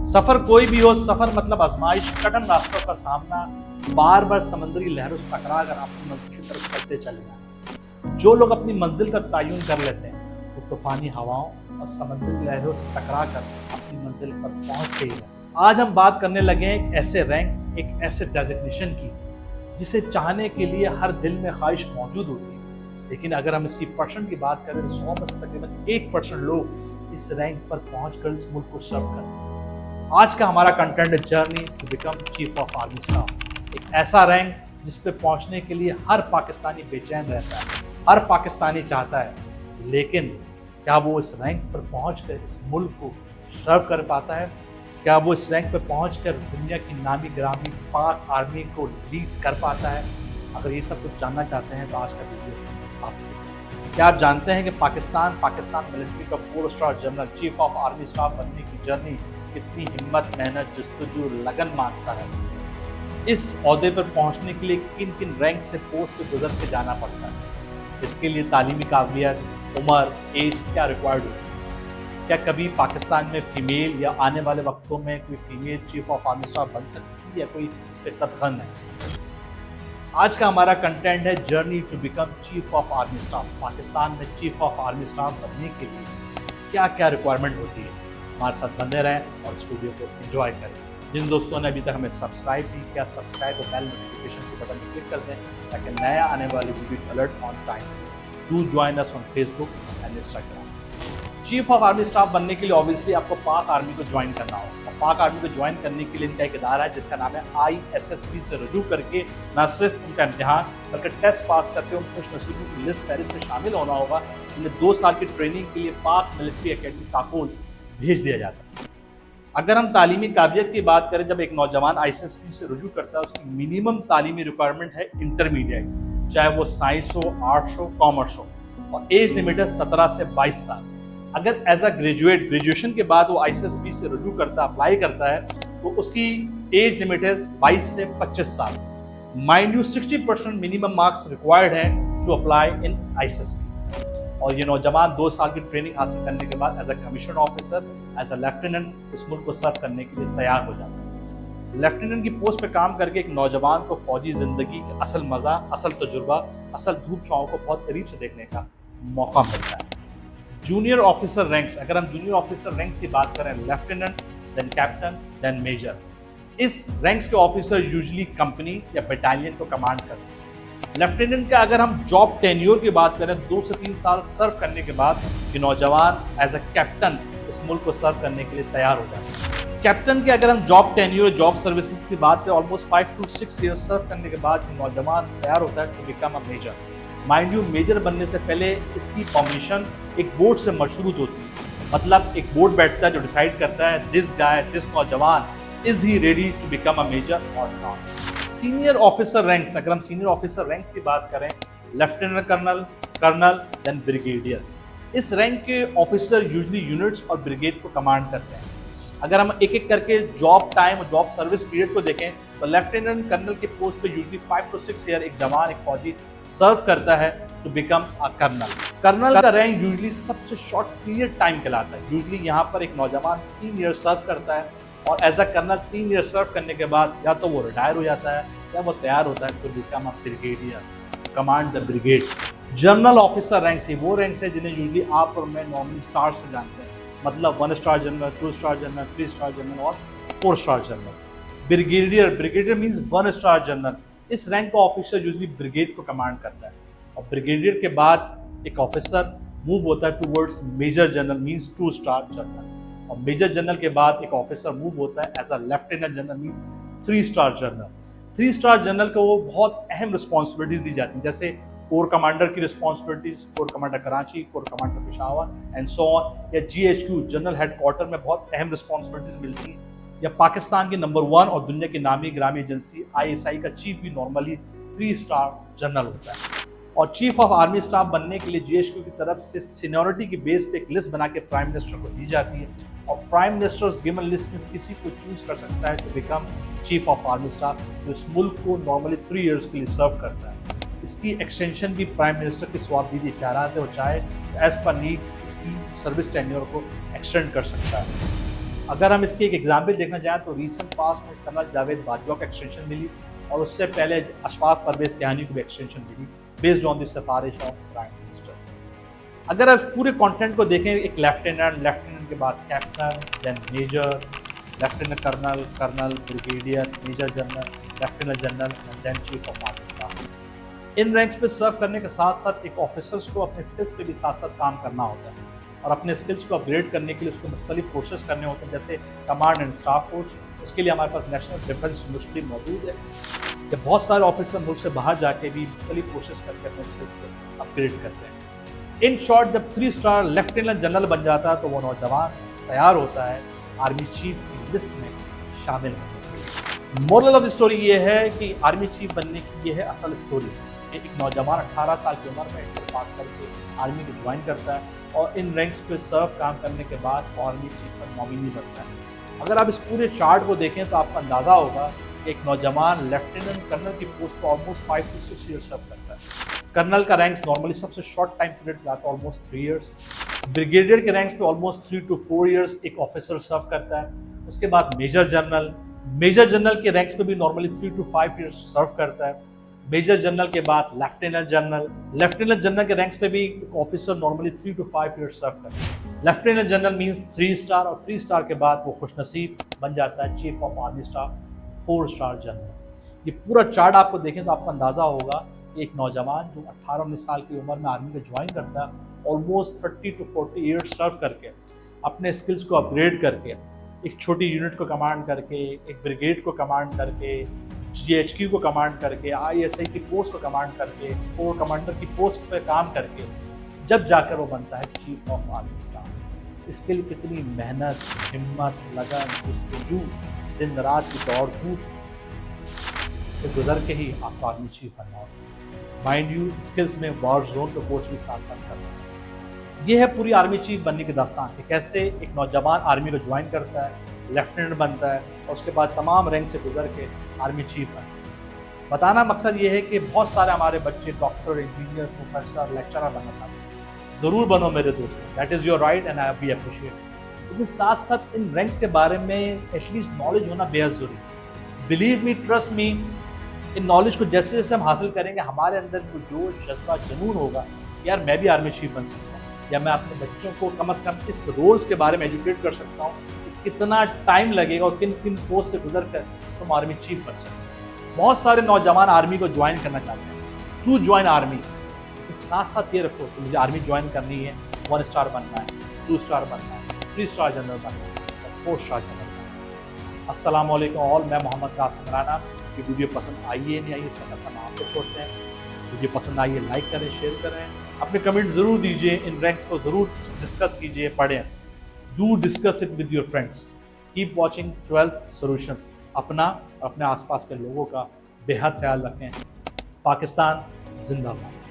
सफर कोई भी हो, सफर मतलब आजमाइश, कठिन रास्तों का सामना, बार बार समुद्री लहरों से टकरा कर अपनी मंजिल की तरफ चलते चले जाना। जो लोग अपनी मंजिल का तयन कर लेते हैं वो तूफानी हवाओं और समुद्री लहरों से टकरा कर अपनी मंजिल पर पहुंचते ही रहते हैं। आज हम बात करने लगे हैं एक ऐसे रैंक, एक ऐसे डेजिग्नेशन की जिसे चाहने के लिए हर दिल में ख्वाहिश मौजूद होती है, लेकिन अगर हम इसकी परसेंट की बात करें तो 100 में से तकरीबन 1% लोग इस रैंक पर पहुंचकर इस मुल्क को सर्व करते हैं। आज का हमारा कंटेंट है journey to become chief of army staff. एक ऐसा रैंक जिस पे पहुंचने के लिए हर पाकिस्तानी बेचैन रहता है, हर पाकिस्तानी चाहता है, लेकिन क्या वो इस रैंक पर पहुंचकर इस मुल्क को सर्व कर पाता है? क्या वो इस रैंक पर पहुंचकर दुनिया की नामी गिरामी पाक आर्मी को लीड कर पाता है? अगर ये सब कुछ जानना चाहते हैं तो आज का वीडियो आपको। क्या आप जानते हैं कि पाकिस्तान मिलिट्री का 4 star general chief of army staff बनने की जर्नी कितनी हिम्मत, मेहनत, जस्तजू, लगन मांगता है? इस ओहदे पर पहुंचने के लिए किन किन रैंक से, पोस्ट से गुजर के जाना पड़ता है? इसके लिए तालीमी काबिलियत, उम्र, एज क्या रिक्वायर्ड होती है? क्या कभी पाकिस्तान में फीमेल या आने वाले वक्तों में कोई female chief of army staff बन सकती है या कोई इस पर कतगन है? आज का हमारा कंटेंट है journey to become chief of army staff. Pakistan में चीफ ऑफ आर्मी स्टाफ बनने के लिए क्या क्या रिक्वायरमेंट होती है? हमारे साथ बने रहें और इस वीडियो को एंजॉय करें। जिन दोस्तों ने अभी तक हमें सब्सक्राइब नहीं किया, सब्सक्राइब और बेल नोटिफिकेशन के बटन पर क्लिक कर दें ताकि नया आने वाली video alert on time. Do join us on Facebook and Instagram. Chief of army staff बनने के लिए ऑब्वियसली आपको पाक आर्मी को ज्वाइन करना होगा। और पाक आर्मी को ज्वाइन करने के लिए इनका एक इदारा है जिसका नाम है ISSB से रजू करके न सिर्फ उनका इम्तिहान बल्कि टेस्ट पास करके उन खुशनसीबों की लिस्ट फहरिस्त में शामिल होना होगा। उन्हें 2 साल की ट्रेनिंग के लिए पाक मिलिट्री एकेडमी काकोल भेज दिया जाता है। अगर हम तालीमी काबिलियत की बात करें, जब एक नौजवान ISSB से रुजू करता है उसकी मिनिमम तालीमी रिक्वायरमेंट है इंटरमीडिएट, चाहे वो साइंस हो, आर्ट्स हो, कॉमर्स हो, और एज लिमिट है 17 से 22 साल। अगर एज अ ग्रेजुएशन के बाद वो ISSB से रुजू करता, अप्लाई करता है तो उसकी एज लिमिट है 22 से 25 साल। Mind you 60% minimum marks required है टू अप्लाई इन ISSB। और ये नौजवान 2 साल की ट्रेनिंग हासिल करने के बाद as a commission officer, as a lieutenant इस मुल्क को सर्व करने के लिए तैयार हो जाता है। लेफ्टिनेंट की पोस्ट पे काम करके एक नौजवान को फौजी जिंदगी का असल मजा, असल तजुर्बा, असल धूप छाँव को बहुत करीब से देखने का मौका मिलता है। जूनियर ऑफिसर रैंक्स, अगर हम जूनियर ऑफिसर रैंक्स की बात करें, lieutenant, then captain, then major. इस रैंक्स के ऑफिसर यूजुअली कंपनी या बटालियन को कमांड करते हैं। लेफ्टिनेंट का अगर हम जॉब टेन्योर की बात करें, 2 से 3 साल सर्व करने के बाद ये नौजवान एज अ कैप्टन इस मुल्क को सर्व करने के लिए तैयार हो जाता है। कैप्टन के अगर हम जॉब टेन्योर, जॉब सर्विसेज की बात करें, ऑलमोस्ट 5 to 6 ईयर्स सर्व करने के बाद ये नौजवान तैयार होता है to become a major. Mind you, major बनने से पहले इसकी फॉर्मेशन एक बोर्ड से मशरूत होती है। मतलब एक बोर्ड बैठता है जो डिसाइड करता है दिस गाय, दिस नौजवान, is he ready to become a major और नॉट। सीनियर ऑफिसर रैंक्स, अगर हम सीनियर ऑफिसर रैंक्स की बात करें, लेफ्टिनेंट कर्नल, देन ब्रिगेडियर। इस रैंक के ऑफिसर यूजुअली यूनिट्स और ब्रिगेड को कमांड करते हैं। अगर हम एक एक करके जॉब टाइम और जॉब सर्विस पीरियड को देखें तो लेफ्टिनेंट कर्नल के पोस्ट पे यूजुअली 5 to 6 ईयर एक जवान, एक फौजी सर्व करता है to become a colonel. Colonel का रैंक यूजुअली सबसे शॉर्ट पीरियड टाइम कहलाता है। यूजुअली यहाँ पर एक नौजवान 3 ईयर सर्व करता है और एज अ कर्नल 3 ईयर सर्व करने के बाद या तो वो रिटायर हो जाता है या वो तैयार होता है to become a brigadier, command the brigade. General officer ranks, वो रैंक्स है जिन्हें यूजुअली आप और मैं नॉर्मली स्टार से जानते हैं। मतलब 1 star general, 2 star general, 3 star general और 4 star general. Brigadier means 1 star general. इस रैंक का ऑफिसर यूजुअली ब्रिगेड को कमांड करता है और ब्रिगेडियर के बाद एक ऑफिसर मूव होता है towards major general, means 2 star general. और मेजर जनरल के बाद एक ऑफिसर मूव होता है as a lieutenant general, means 3 star general. 3 star general को वो बहुत अहम रिस्पॉन्सिबिलिटीज दी जाती हैं, जैसे कोर कमांडर की responsibilities, corps commander Karachi, corps commander Peshawar and so on, या GHQ जनरल हेडक्वार्टर में बहुत अहम रिस्पॉन्सिबिलिटीज मिलती हैं। या पाकिस्तान की नंबर 1 और दुनिया की नामी ग्रामी एजेंसी ISI का चीफ भी नॉर्मली 3 स्टार जनरल होता है। और चीफ ऑफ आर्मी स्टाफ बनने के लिए GHQ की तरफ से सीनियरिटी की बेस पे एक लिस्ट बना के प्राइम मिनिस्टर को दी जाती है और प्राइम मिनिस्टर गिवन लिस्ट में किसी को चूज कर सकता है to become chief of army staff, जो इस मुल्क को नॉर्मली 3 इयर्स के लिए सर्व करता है। इसकी एक्सटेंशन भी प्राइम मिनिस्टर की स्वाबदीदी इख्तियारात है और चाहे एज पर नीड इसकी सर्विस टेन्योर को एक्सटेंड कर सकता है। अगर हम इसकी एक एग्जाम्पल देखना चाहें तो रिसेंट पास्ट में कर्नल जावेद बाजवा को एक्सटेंशन मिली और उससे पहले अशफाक परवेज कहानी को भी एक्सटेंशन मिली बेस्ड ऑन द सिफारिश ऑफ प्राइम मिनिस्टर। अगर आप पूरे कंटेंट को देखें, एक लेफ्टिनेंट के बाद captain, then major, lieutenant colonel, colonel, brigadier, major general, lieutenant general and then chief of army staff. इन रैंक्स पे सर्व करने के साथ साथ एक ऑफिसर्स को अपने स्किल्स पे भी साथ साथ काम करना होता है और अपने स्किल्स को अपग्रेड करने के लिए उसको मुख्तलिफ कोर्सेज करने होते हैं, जैसे कमांड एंड स्टाफ कोर्स। इसके लिए हमारे पास नेशनल डिफेंस यूनिवर्सिटी मौजूद है, जब बहुत सारे ऑफिसर मुल्क से बाहर जाके भी मुख्तलिफ कोर्सेज करके अपने स्किल्स को अपग्रेड करते हैं। इन शॉर्ट, जब 3 स्टार लेफ्टिनेंट जनरल बन जाता है तो वो नौजवान तैयार होता है आर्मी चीफ की लिस्ट में शामिल होने के लिए। मोरल ऑफ द स्टोरी ये है कि आर्मी चीफ बनने की ये है असल स्टोरी। एक नौजवान 18 साल की उम्र में इंटर पास करके आर्मी को ज्वाइन करता है और इन रैंक्स पे सर्व काम करने के बाद आर्मी चीफ का नॉमिनी बनता है। अगर आप इस पूरे चार्ट को देखें तो आपको अंदाज़ा होगा कि एक नौजवान लेफ्टिनेंट कर्नल की पोस्ट पर ऑलमोस्ट 5 to 6 ईयर्स सर्व करता है। कर्नल का रैंक्स नॉर्मली सबसे शॉर्ट टाइम पीरियड जाता है, ऑलमोस्ट 3 ईयर्स। ब्रिगेडियर के रैंक्स पे ऑलमोस्ट 3 to 4 ईयर्स एक ऑफिसर सर्व करता है। उसके बाद मेजर जनरल के रैंक्स पे भी नॉर्मली 3 to 5 ईयर्स सर्व करता है। मेजर जनरल के बाद लेफ्टिनेंट जनरल के रैंक्स पे भी ऑफिसर नॉर्मली 3 to 5 ईयर्स सर्व करता है। लेफ्टिनेंट जनरल मींस 3 स्टार और 3 स्टार के बाद वो खुशनसीब बन जाता है chief of army staff 4 star general. ये पूरा चार्ट आपको देखें तो आपको अंदाजा होगा कि एक नौजवान जो 18-19 साल की उम्र में आर्मी को ज्वाइन करता है, ऑलमोस्ट 30 to 40 ईयर्स सर्व करके अपने स्किल्स को अपग्रेड करके एक छोटी यूनिट को कमांड करके, एक ब्रिगेड को कमांड करके, GHQ को कमांड करके, ISI की पोस्ट को कमांड करके, कोर कमांडर की पोस्ट पे काम करके जब जाकर वो बनता है चीफ ऑफ आर्मी स्टाफ। इसके लिए कितनी मेहनत, हिम्मत, लगन, जस्तजू, दिन रात की दौड़ धूप से गुजर के ही आपको आर्मी चीफ बनना होगा। माइंड यू, स्किल्स में वॉर जोन का कोर्स भी साथ साथ करना है। ये है पूरी आर्मी चीफ बनने की दास्तान कि कैसे एक नौजवान आर्मी को ज्वाइन करता है, लेफ्टिनेंट बनता है और उसके बाद तमाम रैंक से गुजर के आर्मी चीफ बनता है। बताना मकसद ये है कि बहुत सारे हमारे बच्चे डॉक्टर, इंजीनियर, प्रोफेसर, लेक्चरर बनना चाहते हैं। ज़रूर बनो मेरे दोस्तों, that is your right and I be appreciate. लेकिन साथ साथ इन रैंक्स के बारे में एटलीस्ट नॉलेज होना बेहद ज़रूरी है। Believe me, trust me, in knowledge को जैसे जैसे हम हासिल करेंगे हमारे अंदर जो जोश, जज्बा, जुनून होगा, यार मैं भी आर्मी चीफ बन सकता हूँ, या मैं अपने बच्चों को कम से कम इस रोल्स के बारे में एजुकेट कर सकता हूँ कि कितना टाइम लगेगा और किन किन पोस्ट से गुजर कर तुम आर्मी चीफ बन सकते हो। बहुत सारे नौजवान आर्मी को ज्वाइन करना चाहते हैं, टू ज्वाइन आर्मी। लेकिन साथ साथ ये रखो कि मुझे आर्मी ज्वाइन करनी है, 1 स्टार बनना है, 2 स्टार बनना है, 3 स्टार जनरल बनना है और 4 स्टार जनरल बनना है। अस्सलाम वालेकुम ऑल, मैं मोहम्मद कासिम राना। ये वीडियो पसंद आई है नहीं आई इसका फैसला आप पे छोड़ते हैं। वीडियो पसंद आई है लाइक करें, शेयर करें, अपने कमेंट ज़रूर दीजिए, इन रैंक्स को ज़रूर डिस्कस कीजिए, पढ़ें। Do discuss it with your friends. Keep watching 12 solutions. अपना और अपने आसपास के लोगों का बेहद ख्याल रखें। पाकिस्तान जिंदाबाद।